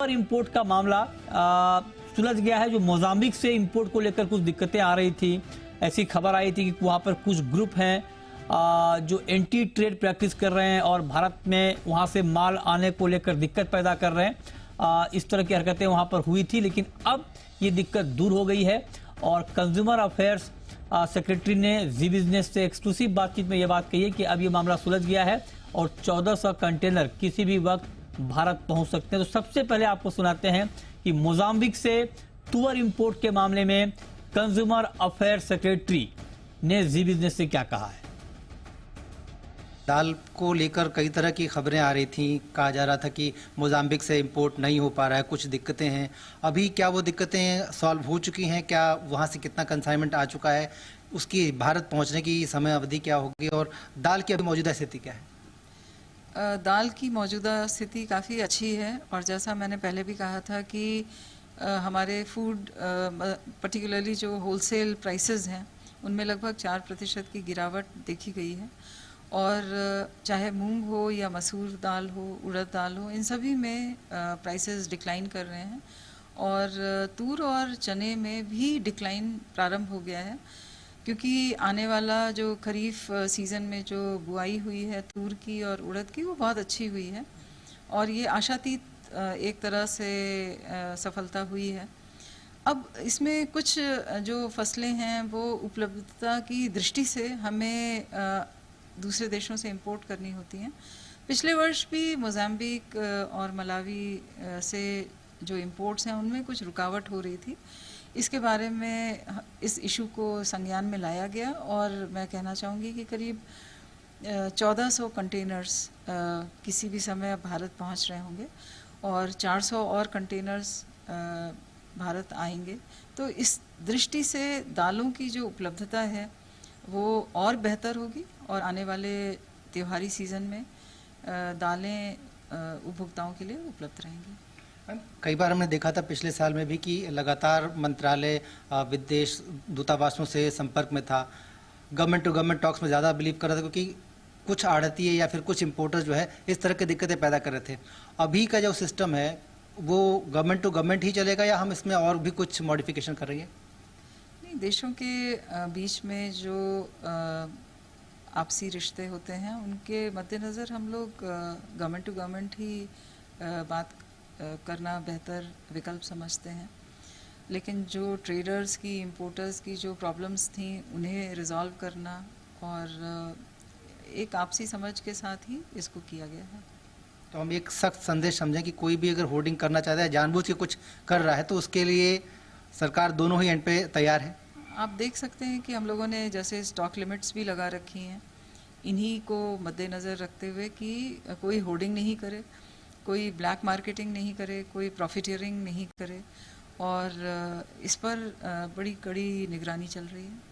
तुअर इंपोर्ट का मामला सुलझ गया है। जो मोजाम्बिक से इंपोर्ट को लेकर कुछ दिक्कतें आ रही थी, ऐसी खबर आई थी कि वहां पर कुछ ग्रुप हैं जो एंटी ट्रेड प्रैक्टिस कर रहे हैं और भारत में वहां से माल आने को लेकर दिक्कत पैदा कर रहे हैं। इस तरह की हरकतें वहां पर हुई थी, लेकिन अब ये दिक्कत दूर हो गई है और कंज्यूमर अफेयर्स सेक्रेटरी ने जी बिजनेस से एक्सक्लूसिव बातचीत में यह बात कही है कि अब ये मामला सुलझ गया है और 1400 कंटेनर किसी भी वक्त भारत पहुंच सकते हैं। तो सबसे पहले आपको सुनाते हैं कि मोजाम्बिक से तुअर इंपोर्ट के मामले में कंज्यूमर अफेयर सेक्रेटरी ने जी बिजनेस से क्या कहा है। दाल को लेकर कई तरह की खबरें आ रही थी, कहा जा रहा था कि मोजाम्बिक से इंपोर्ट नहीं हो पा रहा है, कुछ दिक्कतें हैं। अभी क्या वो दिक्कतें सॉल्व हो चुकी हैं? क्या वहाँ से कितना कंसाइनमेंट आ चुका है? उसकी भारत पहुँचने की समय अवधि क्या होगी और दाल की अभी मौजूदा स्थिति क्या है? दाल की मौजूदा स्थिति काफ़ी अच्छी है और जैसा मैंने पहले भी कहा था कि हमारे फूड पर्टिकुलरली जो होलसेल प्राइसेस हैं उनमें लगभग 4% की गिरावट देखी गई है और चाहे मूंग हो या मसूर दाल हो, उड़द दाल हो, इन सभी में प्राइसेस डिक्लाइन कर रहे हैं और तूर और चने में भी डिक्लाइन प्रारंभ हो गया है क्योंकि आने वाला जो खरीफ सीज़न में जो बुआई हुई है तूर की और उड़द की वो बहुत अच्छी हुई है और ये आशातीत एक तरह से सफलता हुई है। अब इसमें कुछ जो फसलें हैं वो उपलब्धता की दृष्टि से हमें दूसरे देशों से इंपोर्ट करनी होती हैं। पिछले वर्ष भी मोजाम्बिक और मलावी से जो इंपोर्ट्स हैं उनमें कुछ रुकावट हो रही थी। इसके बारे में इस इशू को संज्ञान में लाया गया और मैं कहना चाहूँगी कि करीब 1400 कंटेनर्स किसी भी समय भारत पहुँच रहे होंगे और 400 और कंटेनर्स भारत आएंगे। तो इस दृष्टि से दालों की जो उपलब्धता है वो और बेहतर होगी और आने वाले त्योहारी सीज़न में दालें उपभोक्ताओं के लिए उपलब्ध रहेंगी। कई बार हमने देखा था पिछले साल में भी कि लगातार मंत्रालय विदेश दूतावासों से संपर्क में था, गवर्नमेंट टू गवर्नमेंट टॉक्स में ज़्यादा बिलीव कर रहा था क्योंकि कुछ आड़तीय या फिर कुछ इंपोर्टर्स जो है इस तरह की दिक्कतें पैदा कर रहे थे। अभी का जो सिस्टम है वो गवर्नमेंट टू गवर्नमेंट ही चलेगा या हम इसमें और भी कुछ मॉडिफिकेशन कर रही है? नहीं, देशों के बीच में जो आपसी रिश्ते होते हैं उनके मद्देनज़र हम लोग गवर्नमेंट टू गवर्नमेंट ही बात करना बेहतर विकल्प समझते हैं। लेकिन जो ट्रेडर्स की, इंपोर्टर्स की जो प्रॉब्लम्स थी उन्हें रिजॉल्व करना और एक आपसी समझ के साथ ही इसको किया गया है। तो हम एक सख्त संदेश समझें कि कोई भी अगर होर्डिंग करना चाहता है, जानबूझ के कुछ कर रहा है, तो उसके लिए सरकार दोनों ही एंड पे तैयार है। आप देख सकते हैं कि हम लोगों ने जैसे स्टॉक लिमिट्स भी लगा रखी हैं, इन्हीं को मद्देनज़र रखते हुए कि कोई होर्डिंग नहीं करे, कोई ब्लैक मार्केटिंग नहीं करे, कोई प्रॉफिटियरिंग नहीं करे और इस पर बड़ी कड़ी निगरानी चल रही है।